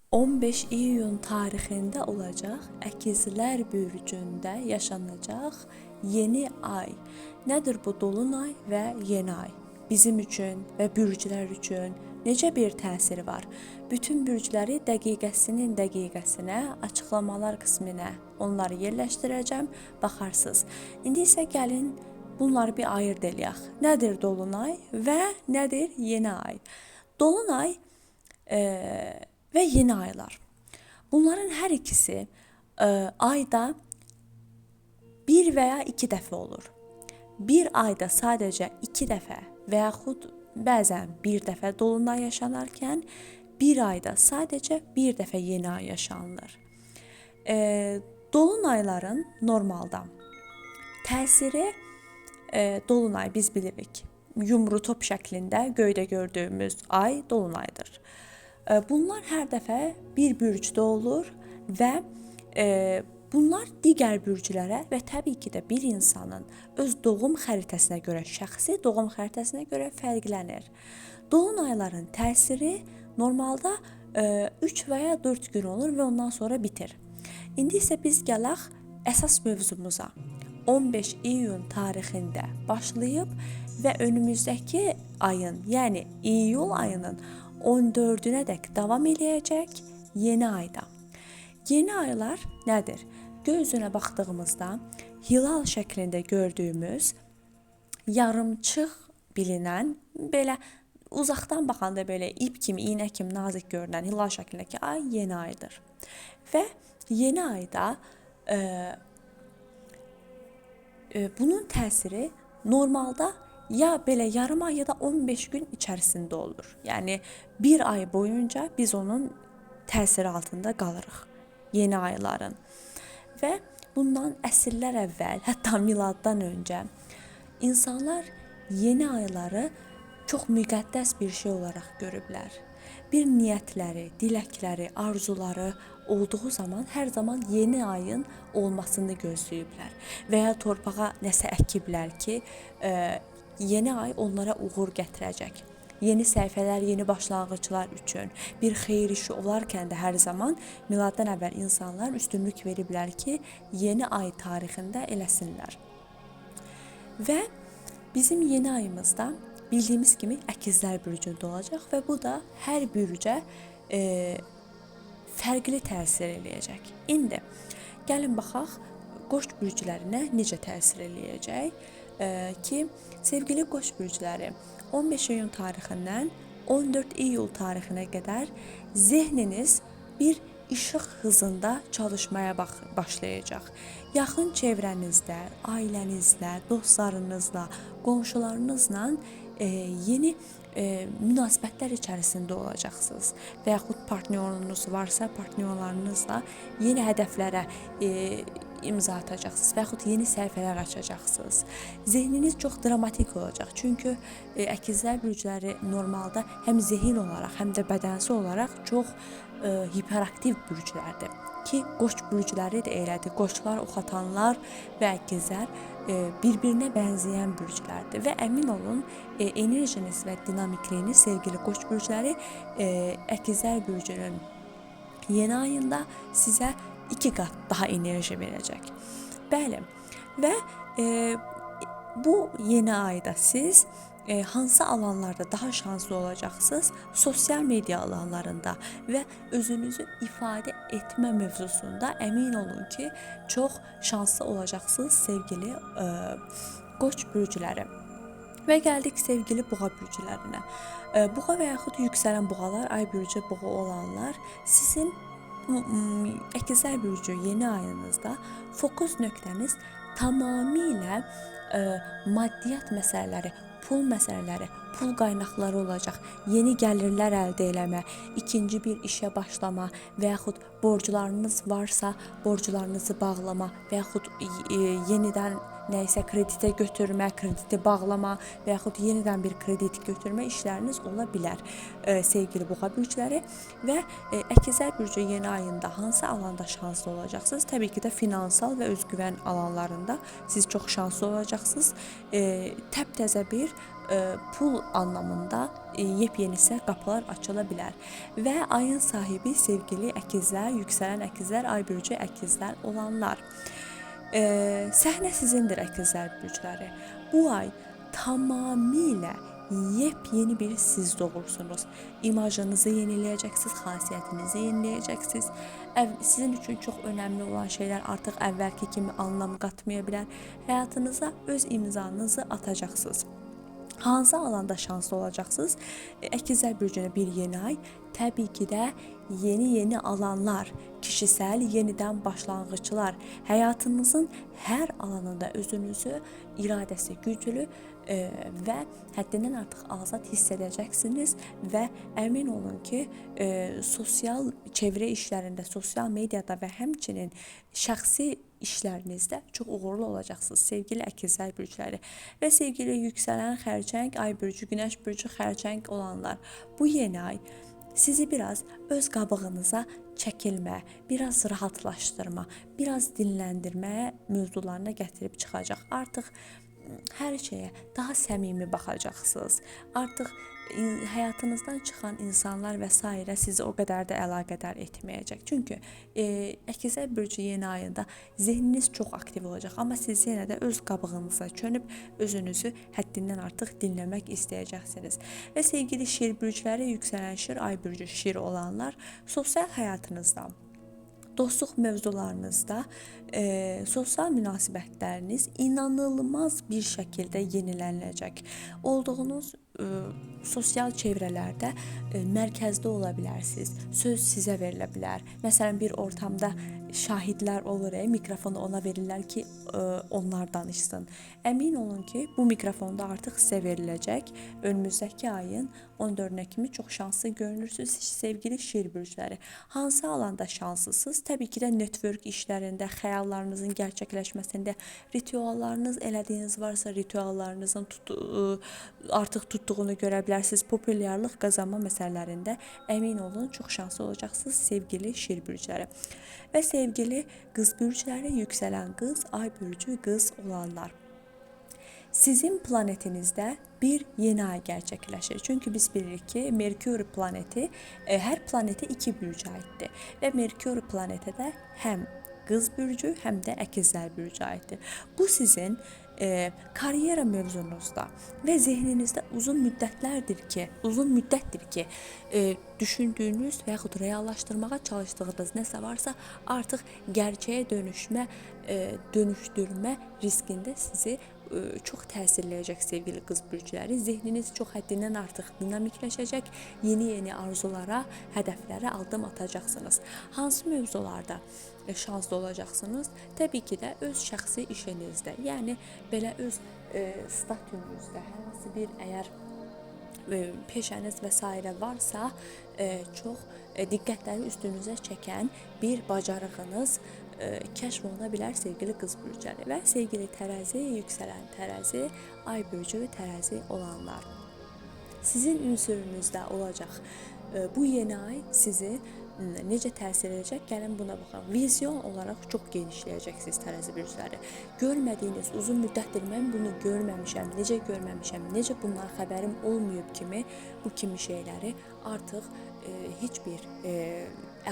15 iyun tarixində olacaq Əkizlər bürcündə yaşanacaq yeni ay. Nədir bu dolunay və yeni ay? Bizim üçün və bürclər üçün necə bir təsiri var? Bütün bürcləri dəqiqəsinin dəqiqəsinə, açıqlamalar qisminə onları yerləşdirəcəm, baxarsınız. İndi isə gəlin bunları bir ayırd eləyək. Nədir dolunay və nədir yeni ay? Dolunay və yeni aylar. Bunların hər ikisi ayda bir və ya iki dəfə olur. Bir ayda sadəcə iki dəfə və yaxud bəzən bir dəfə dolunay yaşanarkən, bir ayda sadəcə bir dəfə yeni ay yaşanılır. Dolunayların normalda təsiri, dolunay biz bilirik. Yumru top şəklində göydə gördüyümüz ay dolunaydır. Bunlar hər dəfə bir bürcdə olur və bunlar digər bürclərə və təbii ki də bir insanın öz doğum xəritəsinə görə, şəxsi doğum xəritəsinə görə fərqlənir. Dolunayların təsiri normalda 3 və ya 4 gün olur və ondan sonra bitir. İndi isə biz gələk əsas mövzumuza. 15 iyun tarixində başlayıb və önümüzdəki ayın, yəni iyul ayının 14-ədək davam eləyəcək yeni ayda. Yeni aylar nədir? Göy üzünə baxdığımızda hilal şəklində gördüyümüz yarımçıq bilinən, belə uzaqdan baxanda belə ip kimi, iynə kimi nazik görünən hilal şəklindəki ay yeni aydır. Və yeni ayda bunun təsiri normalda ya belə yarım ay ya da 15 gün içərisində olur. Yəni bir ay boyunca biz onun təsiri altında qalırıq yeni ayların. Və bundan əsrlər əvvəl, hətta miladdan öncə insanlar yeni ayları çox müqəddəs bir şey olaraq görüblər. Bir niyyətləri, diləkləri, arzuları olduğu zaman hər zaman yeni ayın olmasını gözləyiblər. Və ya torpağa nəsə əkiblər ki, yeni ay onlara uğur gətirəcək. Yeni səhifələr, yeni başlanğıclar üçün bir xeyir işi olarkən də hər zaman miladdan əvvəl insanlar üstünlük veriblər ki, yeni ay tarixində eləsinlər. Və bizim yeni ayımızda bildiyimiz kimi Əkizlər bürcündə olacaq və bu da hər bürcə fərqli təsir eləyəcək. İndi gəlin baxaq Qoç bürclərinə necə təsir eləyəcək ki, sevgili Qoç bürcləri 15 iyun tarixindən 14 iyul tarixinə qədər zehniniz bir işıq hızında çalışmaya başlayacaq. Yaxın çevrənizdə, ailənizlə, dostlarınızla, qonşularınızla yeni münasibətlər içərisində olacaqsınız və yaxud partnyorunuz varsa, partnyorlarınızla yeni hədəflərə imza atacaqsınız və yaxud yeni səhifələr açacaqsınız. Zehniniz çox dramatik olacaq. Çünki Əkizlər bürcləri normalda həm zehin olaraq, həm də bədənsi olaraq çox hiperaktiv bürclərdir. Ki, Qoç bürcləri də elədir. Qoçlar, oxatanlar və Əkizlər bir-birinə bənzəyən bürclərdir. Və əmin olun, enerjiniz və dinamikliyiniz sevgili Qoç bürcləri Əkizlər bürcünün yeni ayında sizə 2 qat daha enerji verəcək. Bəli, və bu yeni ayda siz hansı alanlarda daha şanslı olacaqsınız? Sosial media alanlarında və özünüzü ifadə etmə mövzusunda əmin olun ki, çox şanslı olacaqsınız sevgili Qoç bürcləri. Və gəldik sevgili Boğa bürclərinə. Boğa və yaxud yüksələn boğalar, ay bürcü boğa olanlar sizin Əkizlər bürcü yeni ayınızda fokus nöqtəniz tamamilə maddiyyat məsələləri, pul məsələləri, pul qaynaqları olacaq. Yeni gəlirlər əldə eləmə, ikinci bir işə başlama və yaxud borclarınız varsa borclarınızı bağlama və yaxud yenidən nəysə kreditə götürmə, krediti bağlama və yaxud yenidən bir kredit götürmə işləriniz ola bilər. Sevgili Boğa bürcləri və Əkizlər bürcü yeni ayında hansı alanda şanslı olacaqsınız? Təbii ki də finansal və özgüvən alanlarında siz çox şanslı olacaqsınız. Təptəzə bir pul anlamında yepyenisə qapılar açıla bilər. Və ayın sahibi sevgili Əkizlər, yüksələn Əkizlər, ay bürcü Əkizlər olanlar. Səhnə sizindir Əkizlər bürcləri. Bu ay tamamilə yepyeni bir siz doğursunuz. İmajınızı yeniləyəcəksiniz, xasiyyətinizi yeniləyəcəksiniz. Sizin üçün çox önəmli olan şeylər artıq əvvəlki kimi anlam qatmaya bilər. Həyatınıza öz imzanızı atacaqsınız. Hansı alanda şanslı olacaqsınız? Əkizlər bürcünə bir yeni ay, təbii ki də yeni alanlar, kişisel yenidən başlanğıçlar, həyatınızın hər alanında özünüzü iradəsi güclü və həddindən artıq azad hiss edəcəksiniz və əmin olun ki, sosial çevrə işlərində, sosial mediada və həmçinin şəxsi işlərinizdə çox uğurlu olacaqsınız sevgili Əkizlər bürcləri. Və sevgili yüksələn Xərçəng, ay bürcü, Günəş bürcü Xərçəng olanlar, bu yeni ay sizi biraz öz qabığınıza çəkilmə, biraz rahatlaşdırma, biraz dinləndirmə mövzularına gətirib çıxacaq. Artıq hər şeyə daha səmimi baxacaqsınız. Artıq həyatınızdan çıxan insanlar və s. sizi o qədər də əlaqədar etməyəcək. Çünki Əkizlər bürcü yeni ayında zehniniz çox aktiv olacaq, amma siz yenə də öz qabığınıza çönüb özünüzü həddindən artıq dinləmək istəyəcəksiniz. Və sevgili Şir bürcləri, yüksələn Şir, ay bürcü Şir olanlar, sosial həyatınızda, dostluq mövzularınızda sosial münasibətləriniz inanılmaz bir şəkildə yenilənəcək. Olduğunuz sosial çevrələrdə mərkəzdə ola bilərsiniz. Söz sizə verilə bilər. Məsələn, bir ortamda şahidlər olur, mikrofonu ona verirlər ki, onlar danışsın. Əmin olun ki, bu mikrofonda artıq sizə veriləcək. Önümüzdəki ayın 14-nə kimi çox şanslı görünürsünüz sevgili Şir bürcləri. Hansı alanda şanslısınız? Təbii ki də network işlərində, xəyallarınızın gerçəkləşməsində, rituallarınız elədiyiniz varsa rituallarınızın artıq tutduğunu görə bilərsiniz. Populyarlıq qazanma məsələlərində əmin olun çox şanslı olacaqsınız sevgili Şir bürcləri. Və sevgili Qız bürcləri, yüksələn Qız, ay bürcü Qız olanlar. Sizin planetinizdə bir yeni ay gerçəkləşir. Çünki biz bilirik ki, Merkür planeti hər planetə 2 bürcə aiddir. Və Merkür planeti də həm Qız bürcü, həm də Əkizlər bürcü aiddir. Bu sizin karyera mövzunuzda və zehninizdə uzun müddətdir ki, düşündüyünüz və yaxud reallaşdırmağa çalışdığınız nəsə varsa artıq gerçəyə dönüşdürmə riskində sizi çox təsirləyəcək sevgili Qız bürcləri. Zehniniz çox həddindən artıq dinamikləşəcək, yeni arzulara, hədəflərə addım atacaqsınız. Hansı mövzularda şanslı olacaqsınız? Təbii ki də öz şəxsi işinizdə, yəni belə öz statünüzdə, hər hansı bir əgər peşəniz və s. varsa, çox diqqətləri üstünüzə çəkən bir bacarığınız kəşf oluna bilər sevgili Qız bürcləri. Və sevgili Tərəzi, yüksələn Tərəzi, ay bürcü Tərəzi olanlar. Sizin ünsürünüzdə olacaq bu yeni ay sizi necə təsir edəcək? Gəlin buna baxaq. Vizyon olaraq çox genişləyəcəksiniz Tərəzi bürcləri. Görmədiyiniz, uzun müddətdir mən bunu görməmişəm, necə bundan xəbərim olmayıb kimi bu kimi şeyləri artıq heç bir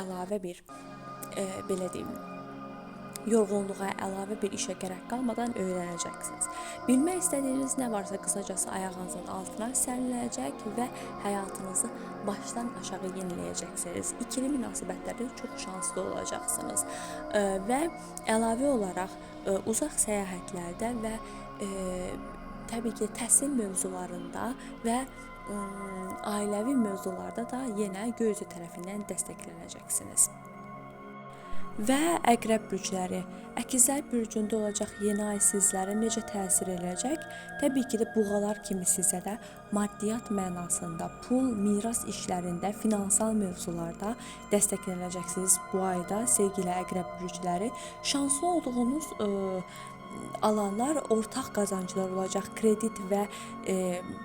əlavə bir belə deyim, yorğunluğa, əlavə bir işə gərək qalmadan öyrənəcəksiniz. Bilmək istədiyiniz nə varsa qısacası ayağınızın altına səriləcək və həyatınızı başdan aşağı yeniləyəcəksiniz. İkili münasibətlərdə çox şanslı olacaqsınız. Və əlavə olaraq uzaq səyahətlərdə və təbii ki təhsil mövzularında və ailəvi mövzularda da yenə göy üzü tərəfindən dəstəklənəcəksiniz. Və Əqrəb bürcləri, Əkizlər bürcündə olacaq yeni ay sizlərə necə təsir edəcək? Təbii ki də buğalar kimi sizə də maddiyyat mənasında, pul, miras işlərində, finansal mövzularda dəstəklənəcəksiniz bu ayda sevgili Əqrəb bürcləri. Şanslı olduğunuz alanlar ortaq qazanclar olacaq, kredit və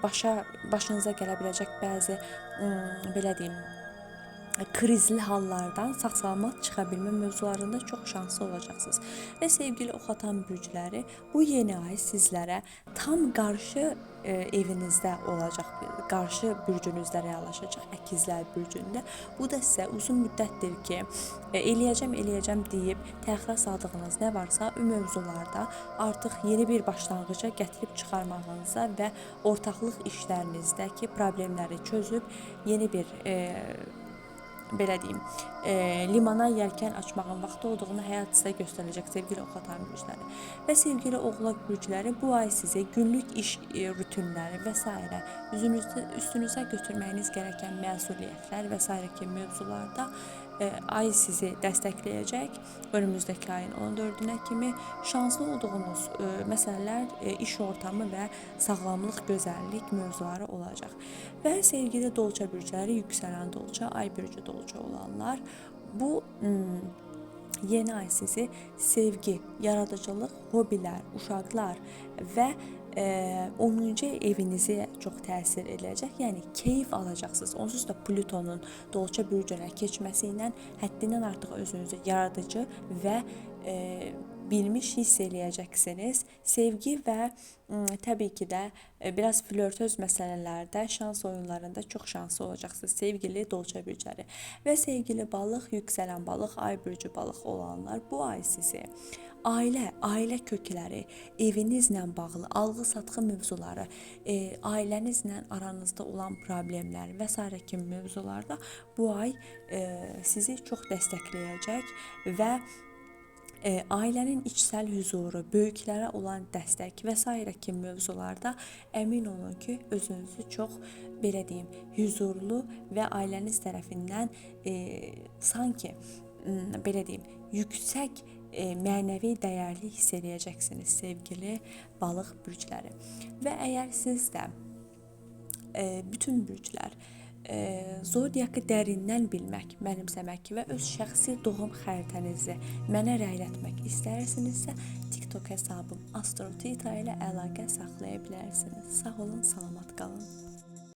başınıza gələ biləcək bəzi belə deyim krizli hallardan sağ-salamat çıxa bilmə mövzularında çox şanslı olacaqsınız. Və sevgili ox atan bürcləri, bu yeni ay sizlərə tam qarşı evinizdə olacaq, qarşı bürcünüzdə reallaşacaq, Əkizlər bürcündə. Bu da sizə uzun müddətdir ki, eləyəcəm deyib təxirə saldığınız nə varsa, o mövzularda artıq yeni bir başlanğıca gətirib çıxarmağınıza və ortaqlıq işlərinizdəki problemləri çözüb yeni bir belə deyim, limana yelkən açmağın vaxtı olduğunu həyat sizə göstərəcək sevgili ox atan bürcləri. Və sevgili oğlaq bürcləri, bu ay sizə günlük iş rutinləri və s. üstünüzə götürməyiniz gerəkən məsuliyyətlər və s. kimi mövzularda ay sizi dəstəkləyəcək. Önümüzdəki ayın 14-nə kimi şanslı olduğunuz məsələlər iş ortamı və sağlamlıq, gözəllik mövzuları olacaq. Və sevgili dolça bürcləri, yüksələn dolça, ay bürcü dolça olanlar, bu yeni ay sizi sevgi, yaradıcılıq, hobilər, uşaqlar və 10-cu evinizi çox təsir edəcək. Yəni keyif alacaqsınız. Onsuz da Plutonun dolça bürcünə keçməsi ilə həddindən artıq özünüzü yaradıcı və bilmiş hiss eləyəcəksiniz. Sevgi və təbii ki də biraz flörtöz məsələlərdə, şans oyunlarında çox şanslı olacaqsınız sevgili dolça bürcləri. Və sevgili balıq, yüksələn balıq, ay bürcü balıq olanlar, bu ay sizi ailə kökləri, evinizlə bağlı alğı-satqı mövzuları, ailənizlə aranızda olan problemlər və s. kimi mövzularda bu ay sizi çox dəstəkləyəcək və ailənin içsel huzuru, böyüklərə olan dəstək və s. kimi mövzularda əmin olun ki, özünüzü çox belə deyim, huzurlu və ailəniz tərəfindən sanki belə deyim, yüksək mənəvi dəyərli hiss edəcəksiniz sevgili balıq bürcləri. Və əgər siz də bütün bürclər zodiakı dərindən bilmək, mənimsəmək və öz şəxsi doğum xəritənizi mənə rəylətmək istərsinizsə, TikTok hesabım AstroTita ilə əlaqə saxlaya bilərsiniz. Sağ olun, salamat qalın.